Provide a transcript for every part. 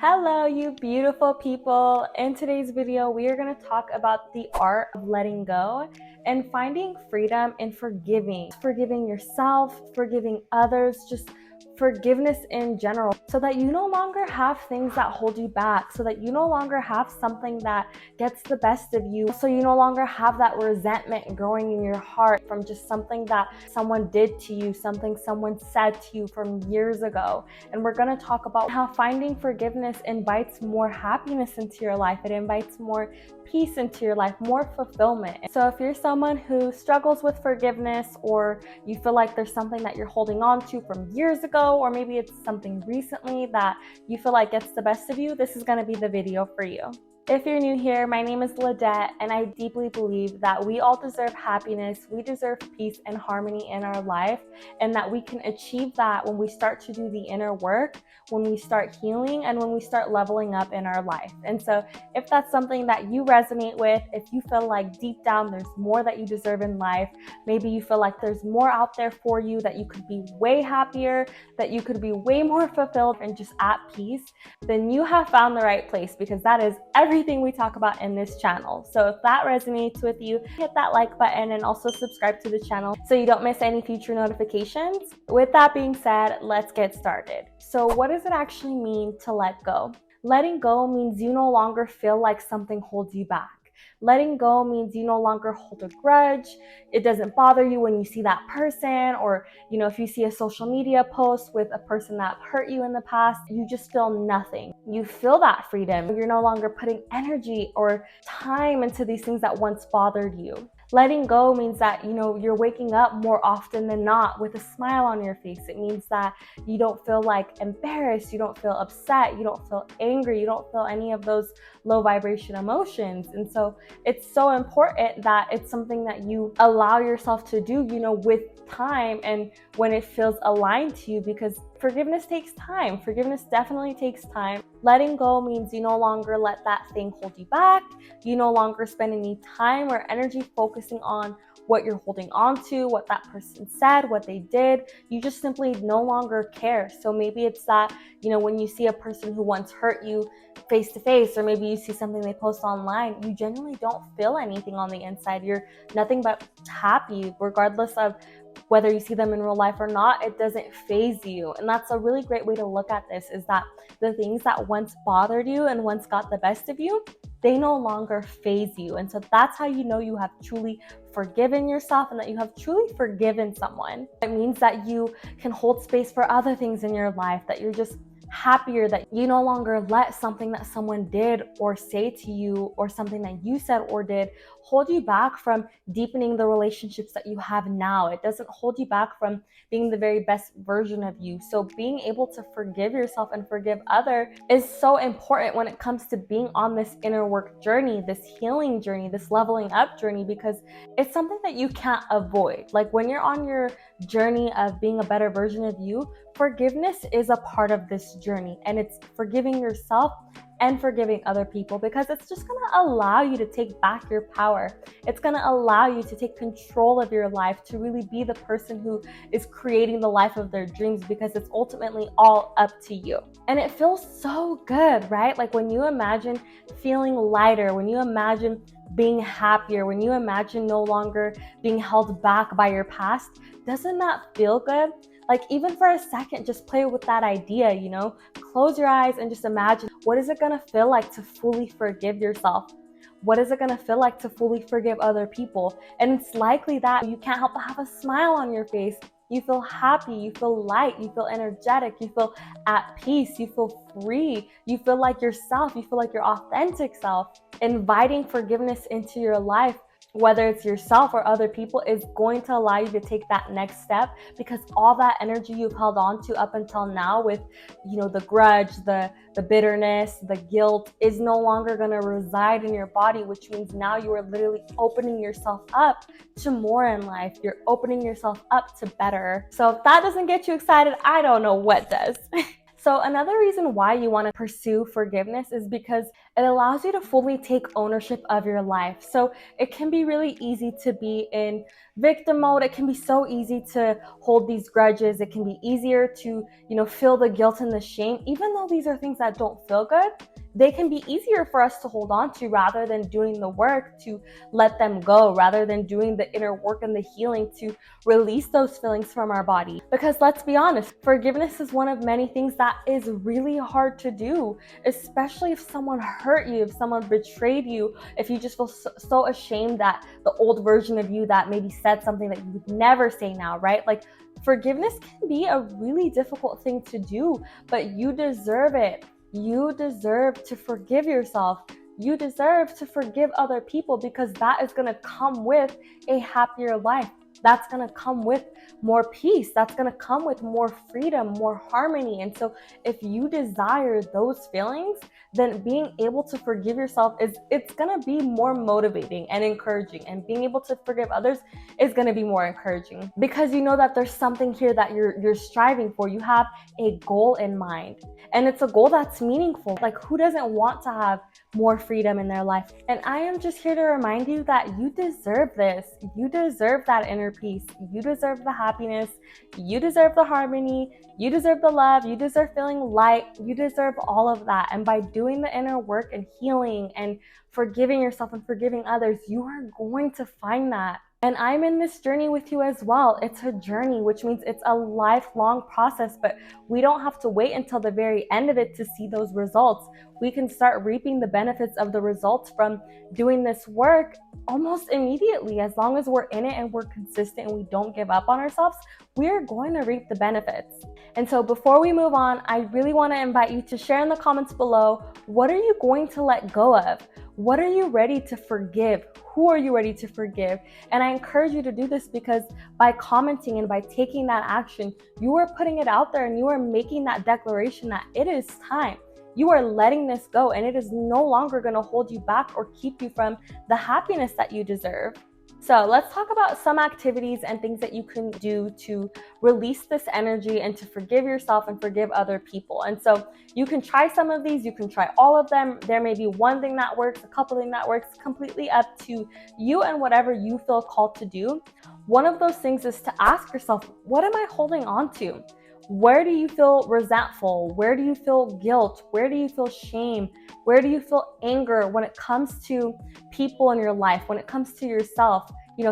Hello, you beautiful people. In today's video, we are going to talk about the art of letting go and finding freedom in forgiving yourself, forgiving others, just forgiveness in general, so that you no longer have things that hold you back, so that you no longer have something that gets the best of you, so you no longer have that resentment growing in your heart from just something that someone did to you, something someone said to you from years ago. And we're going to talk about how finding forgiveness invites more happiness into your life. It invites more peace into your life, more fulfillment. So if you're someone who struggles with forgiveness, or you feel like there's something that you're holding on to from years ago, or maybe it's something recently that you feel like gets the best of you, this is going to be the video for you. If you're new here, my name is Ladette, and I deeply believe that we all deserve happiness, we deserve peace and harmony in our life, and that we can achieve that when we start to do the inner work, when we start healing, and when we start leveling up in our life. And so if that's something that you resonate with, if you feel like deep down there's more that you deserve in life, maybe you feel like there's more out there for you, that you could be way happier, that you could be way more fulfilled and just at peace, then you have found the right place, because that is everything we talk about in this channel. So if that resonates with you, hit that like button and also subscribe to the channel so you don't miss any future notifications. With that being said, let's get started. So what does it actually mean to let go? Letting go means you no longer feel like something holds you back. Letting go means you no longer hold a grudge. It doesn't bother you when you see that person, or if you see a social media post with a person that hurt you in the past, you just feel nothing. You feel that freedom. You're no longer putting energy or time into these things that once bothered you. Letting go means that, you're waking up more often than not with a smile on your face. It means that you don't feel like embarrassed, you don't feel upset, you don't feel angry, you don't feel any of those low vibration emotions. And so it's so important that it's something that you allow yourself to do, with time and when it feels aligned to you, because forgiveness takes time. Forgiveness definitely takes time. Letting go means you no longer let that thing hold you back. You no longer spend any time or energy focusing on what you're holding on to, what that person said, what they did. You just simply no longer care. So maybe it's that, when you see a person who once hurt you face to face, or maybe you see something they post online, you genuinely don't feel anything on the inside. You're nothing but happy, regardless of whether you see them in real life or not. It doesn't faze you. And that's a really great way to look at this, is that the things that once bothered you and once got the best of you, they no longer faze you. And so that's how you know you have truly forgiven yourself and that you have truly forgiven someone. It means that you can hold space for other things in your life, that you're just happier, that you no longer let something that someone did or say to you, or something that you said or did, hold you back from deepening the relationships that you have now. It doesn't hold you back from being the very best version of you. So being able to forgive yourself and forgive others is so important when it comes to being on this inner work journey, this healing journey, this leveling up journey, because it's something that you can't avoid. Like when you're on your journey of being a better version of you, forgiveness is a part of this journey, and it's forgiving yourself and forgiving other people, because it's just going to allow you to take back your power. It's going to allow you to take control of your life, to really be the person who is creating the life of their dreams, because it's ultimately all up to you. And it feels so good, right? Like when you imagine feeling lighter, when you imagine being happier, when you imagine no longer being held back by your past, doesn't that feel good? Like even for a second, just play with that idea, close your eyes and just imagine, what is it going to feel like to fully forgive yourself? What is it going to feel like to fully forgive other people? And it's likely that you can't help but have a smile on your face. You feel happy, you feel light, you feel energetic, you feel at peace, you feel free, you feel like yourself, you feel like your authentic self. Inviting forgiveness into your life, whether it's yourself or other people, is going to allow you to take that next step, because all that energy you've held on to up until now with, the grudge, the bitterness, the guilt, is no longer going to reside in your body, which means now you are literally opening yourself up to more in life. You're opening yourself up to better. So if that doesn't get you excited, I don't know what does. So another reason why you want to pursue forgiveness is because it allows you to fully take ownership of your life. So it can be really easy to be in victim mode. It can be so easy to hold these grudges. It can be easier to, feel the guilt and the shame. Even though these are things that don't feel good, they can be easier for us to hold on to rather than doing the work to let them go, rather than doing the inner work and the healing to release those feelings from our body. Because let's be honest, forgiveness is one of many things that is really hard to do, especially if someone hurt you, if someone betrayed you, if you just feel so ashamed that the old version of you that maybe said something that you would never say now, right? Like, forgiveness can be a really difficult thing to do, but you deserve it. You deserve to forgive yourself. You deserve to forgive other people, because that is going to come with a happier life. That's going to come with more peace. That's going to come with more freedom, more harmony. And so if you desire those feelings, then being able to forgive yourself it's going to be more motivating and encouraging. And being able to forgive others is going to be more encouraging, because you know that there's something here that you're striving for. You have a goal in mind, and it's a goal that's meaningful. Like, who doesn't want to have more freedom in their life? And I am just here to remind you that you deserve this. You deserve that inner peace. You deserve the happiness. You deserve the harmony. You deserve the love. You deserve feeling light. You deserve all of that. And by doing the inner work and healing and forgiving yourself and forgiving others, you are going to find that. And I'm in this journey with you as well. It's a journey, which means it's a lifelong process, but we don't have to wait until the very end of it to see those results. We can start reaping the benefits of the results from doing this work almost immediately. As long as we're in it and we're consistent and we don't give up on ourselves, we're going to reap the benefits. And so before we move on, I really want to invite you to share in the comments below, what are you going to let go of? What are you ready to forgive? Who are you ready to forgive? And I encourage you to do this, because by commenting and by taking that action, you are putting it out there and you are making that declaration that it is time. You are letting this go, and it is no longer going to hold you back or keep you from the happiness that you deserve. So let's talk about some activities and things that you can do to release this energy and to forgive yourself and forgive other people. And so you can try some of these, you can try all of them. There may be one thing that works, a couple things that works, completely up to you and whatever you feel called to do. One of those things is to ask yourself, what am I holding on to? Where do you feel resentful? Where do you feel guilt? Where do you feel shame? Where do you feel anger when it comes to people in your life, when it comes to yourself?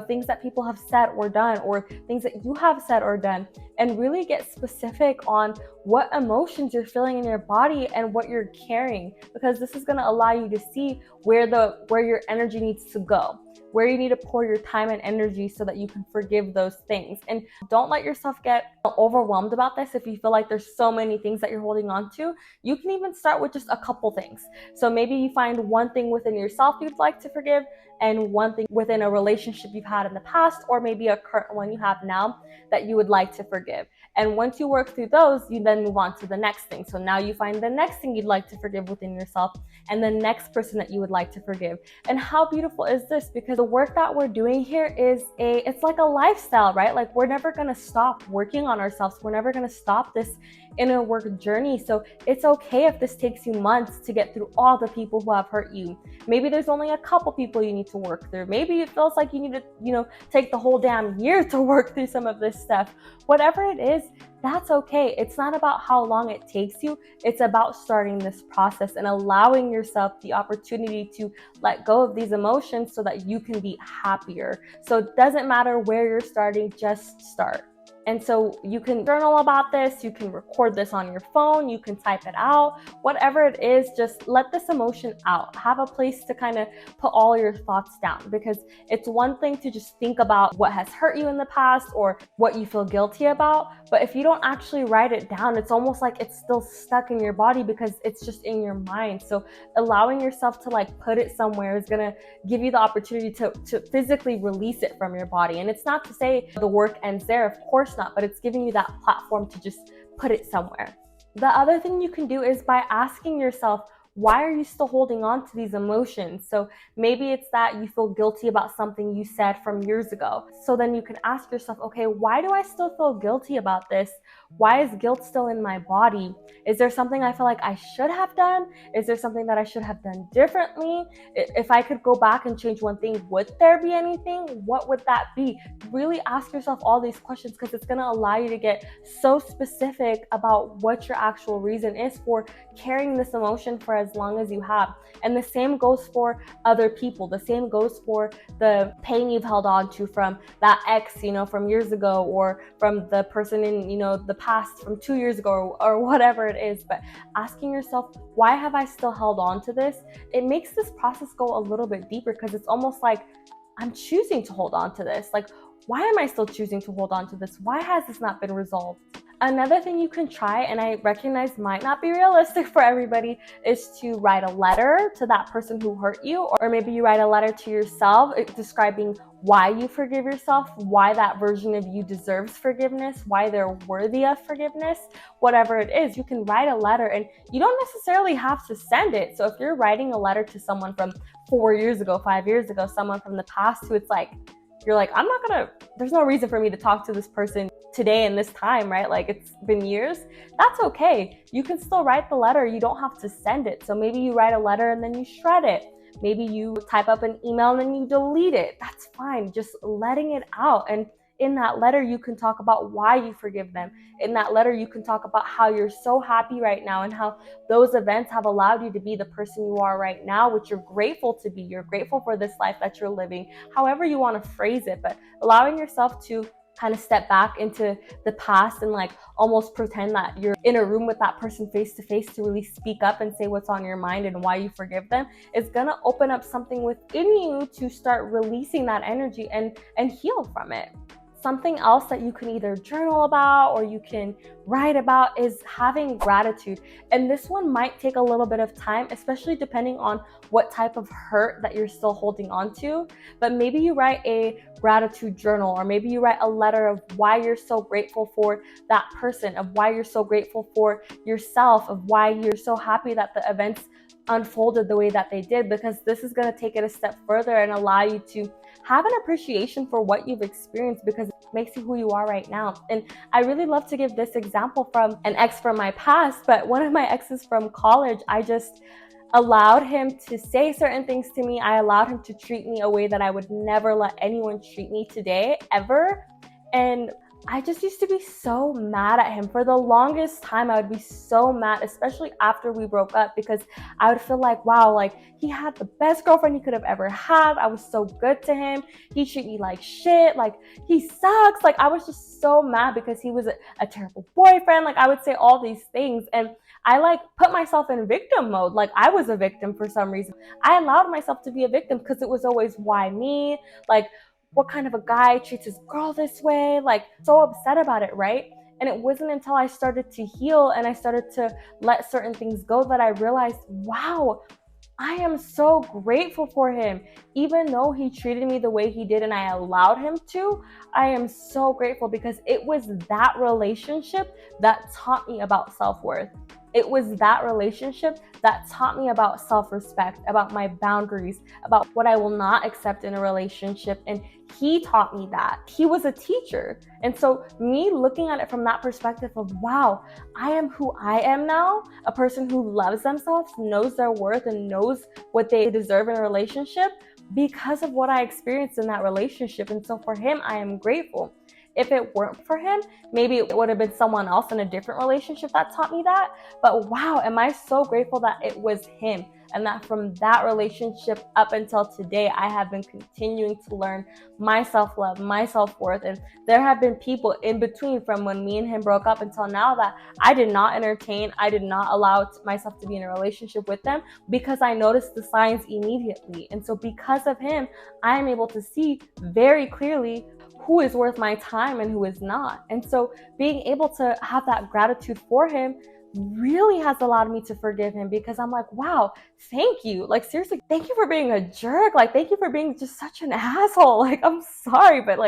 Things that people have said or done, or things that you have said or done, and really get specific on what emotions you're feeling in your body and what you're carrying, because this is going to allow you to see where your energy needs to go, where you need to pour your time and energy so that you can forgive those things. And don't let yourself get overwhelmed about this. If you feel like there's so many things that you're holding on to, you can even start with just a couple things. So maybe you find one thing within yourself you'd like to forgive, and one thing within a relationship you've had in the past, or maybe a current one you have now that you would like to forgive. And once you work through those, you then move on to the next thing. So now you find the next thing you'd like to forgive within yourself, and the next person that you would like to forgive. And how beautiful is this? Because the work that we're doing here it's like a lifestyle, right? Like, we're never going to stop working on ourselves. We're never going to stop this inner work journey. So it's okay if this takes you months to get through all the people who have hurt you. Maybe there's only a couple people you need to work through. Maybe it feels like you need to, take the whole damn year to work through some of this stuff. Whatever it is, that's okay. It's not about how long it takes you. It's about starting this process and allowing yourself the opportunity to let go of these emotions so that you can be happier. So it doesn't matter where you're starting, just start. And so you can journal about this, you can record this on your phone, you can type it out, whatever it is, just let this emotion out. Have a place to kind of put all your thoughts down, because it's one thing to just think about what has hurt you in the past or what you feel guilty about. But if you don't actually write it down, it's almost like it's still stuck in your body because it's just in your mind. So allowing yourself to put it somewhere is going to give you the opportunity to physically release it from your body. And it's not to say the work ends there, of course not, but it's giving you that platform to just put it somewhere. The other thing you can do is by asking yourself, why are you still holding on to these emotions? So maybe it's that you feel guilty about something you said from years ago. So then you can ask yourself, okay, why do I still feel guilty about this? Why is guilt still in my body? Is there something I feel like I should have done? Is there something that I should have done differently? If I could go back and change one thing, would there be anything? What would that be? Really ask yourself all these questions, because it's going to allow you to get so specific about what your actual reason is for carrying this emotion for as long as you have. And the same goes for other people. The same goes for the pain you've held on to from that ex, from years ago, or from the person in, the past from 2 years ago, or whatever it is. But asking yourself, why have I still held on to this? It makes this process go a little bit deeper, because it's almost like I'm choosing to hold on to this. Like, why am I still choosing to hold on to this? Why has this not been resolved? Another thing you can try, and I recognize might not be realistic for everybody, is to write a letter to that person who hurt you, or maybe you write a letter to yourself describing why you forgive yourself, why that version of you deserves forgiveness, why they're worthy of forgiveness, whatever it is. You can write a letter, and you don't necessarily have to send it. So if you're writing a letter to someone from 4 years ago, 5 years ago, someone from the past who you're like, there's no reason for me to talk to this person today and this time, right? Like, it's been years. That's okay. You can still write the letter. You don't have to send it. So maybe you write a letter and then you shred it. Maybe you type up an email and then you delete it. That's fine. Just letting it out. And in that letter, you can talk about why you forgive them. In that letter, you can talk about how you're so happy right now and how those events have allowed you to be the person you are right now, which you're grateful to be. You're grateful for this life that you're living, however you want to phrase it, but allowing yourself to kind of step back into the past and almost pretend that you're in a room with that person face to face to really speak up and say what's on your mind and why you forgive them is going to open up something within you to start releasing that energy and heal from it. Something else that you can either journal about or you can write about is having gratitude. And this one might take a little bit of time, especially depending on what type of hurt that you're still holding on to. But maybe you write a gratitude journal, or maybe you write a letter of why you're so grateful for that person, of why you're so grateful for yourself, of why you're so happy that the events unfolded the way that they did, because this is going to take it a step further and allow you to have an appreciation for what you've experienced, because it makes you who you are right now. And I really love to give this example from an ex from my past, but one of my exes from college, I just allowed him to say certain things to me. I allowed him to treat me a way that I would never let anyone treat me today, ever. And I just used to be so mad at him. For the longest time, I would be so mad, especially after we broke up, because I would feel like, wow, he had the best girlfriend he could have ever had. I was so good to him. He treated me like shit. He sucks. I was just so mad because he was a terrible boyfriend. I would say all these things. And I put myself in victim mode. I was a victim for some reason. I allowed myself to be a victim because it was always, why me? What kind of a guy treats his girl this way? So upset about it, right? And it wasn't until I started to heal and I started to let certain things go that I realized, wow, I am so grateful for him. Even though he treated me the way he did and I allowed him to, I am so grateful, because it was that relationship that taught me about self-worth. It was that relationship that taught me about self-respect, about my boundaries, about what I will not accept in a relationship. And he taught me that. He was a teacher. And so me looking at it from that perspective of, wow, I am who I am now, a person who loves themselves, knows their worth, and knows what they deserve in a relationship because of what I experienced in that relationship. And so for him, I am grateful. If it weren't for him, maybe it would have been someone else in a different relationship that taught me that. But wow, am I so grateful that it was him, and that from that relationship up until today, I have been continuing to learn my self-love, my self-worth. And there have been people in between, from when me and him broke up until now, that I did not entertain. I did not allow myself to be in a relationship with them, because I noticed the signs immediately. And so because of him, I am able to see very clearly who is worth my time and who is not. And so being able to have that gratitude for him really has allowed me to forgive him, because I'm like, wow, thank you. Seriously, thank you for being a jerk. Thank you for being just such an asshole. I'm sorry, but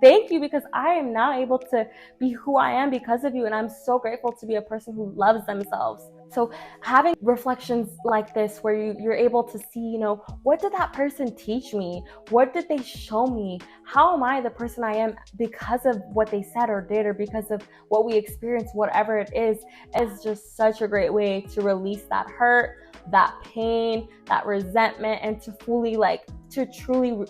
thank you, because I am now able to be who I am because of you. And I'm so grateful to be a person who loves themselves. So having reflections like this where you're able to see, what did that person teach me? What did they show me? How am I the person I am because of what they said or did, or because of what we experienced, whatever it is just such a great way to release that hurt, that pain, that resentment, and to truly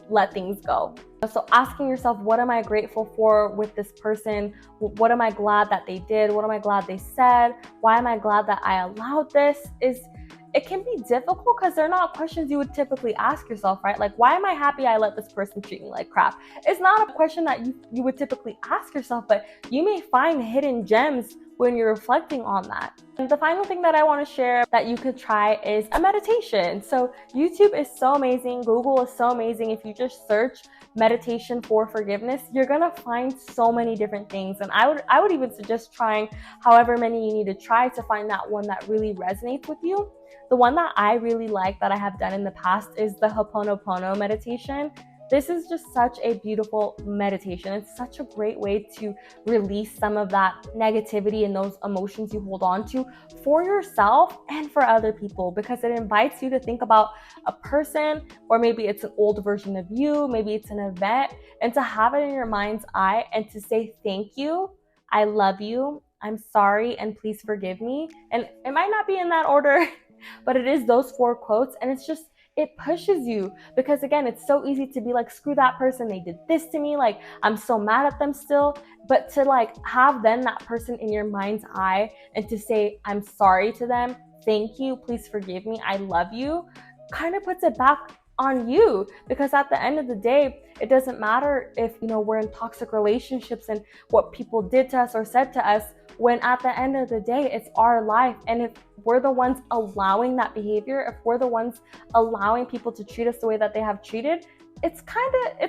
let things go. So asking yourself, what am I grateful for with this person? What am I glad that they did? What am I glad they said? Why am I glad that I allowed this? It can be difficult because they're not questions you would typically ask yourself, right? Like, why am I happy I let this person treat me like crap? It's not a question that you would typically ask yourself, but you may find hidden gems when you're reflecting on that. And the final thing that I want to share that you could try is a meditation. So YouTube is so amazing. Google is so amazing. If you just search meditation for forgiveness, you're gonna find so many different things. And I would even suggest trying however many you need to try to find that one that really resonates with you. The one that I really like that I have done in the past is the Ho'oponopono meditation. This is just such a beautiful meditation. It's such a great way to release some of that negativity and those emotions you hold on to for yourself and for other people, because it invites you to think about a person, or maybe it's an old version of you, maybe it's an event, and to have it in your mind's eye and to say, thank you, I love you, I'm sorry, and please forgive me. And it might not be in that order, but it is those 4 quotes, and it pushes you, because again, it's so easy to be like, screw that person, they did this to me, like I'm so mad at them still. But to have then that person in your mind's eye and to say, I'm sorry to them, thank you, please forgive me, I love you, kind of puts it back on you. Because at the end of the day, it doesn't matter if we're in toxic relationships and what people did to us or said to us, when at the end of the day, it's our life. And if we're the ones allowing that behavior, if we're the ones allowing people to treat us the way that they have treated, it's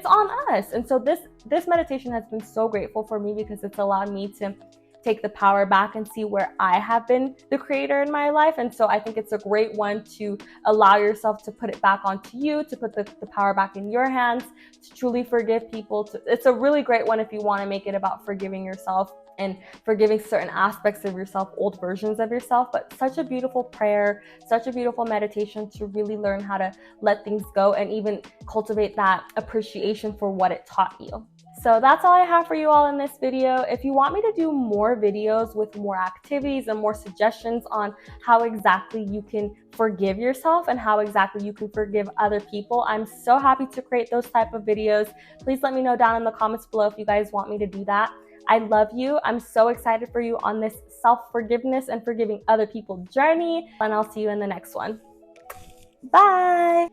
on us. And so this meditation has been so grateful for me, because it's allowed me to take the power back and see where I have been the creator in my life. And so I think it's a great one to allow yourself to put it back onto you, to put the power back in your hands, to truly forgive people. It's a really great one if you want to make it about forgiving yourself and forgiving certain aspects of yourself, old versions of yourself. But such a beautiful prayer, such a beautiful meditation to really learn how to let things go and even cultivate that appreciation for what it taught you. So that's all I have for you all in this video. If you want me to do more videos with more activities and more suggestions on how exactly you can forgive yourself and how exactly you can forgive other people, I'm so happy to create those type of videos. Please let me know down in the comments below if you guys want me to do that. I love you. I'm so excited for you on this self-forgiveness and forgiving other people journey, and I'll see you in the next one. Bye.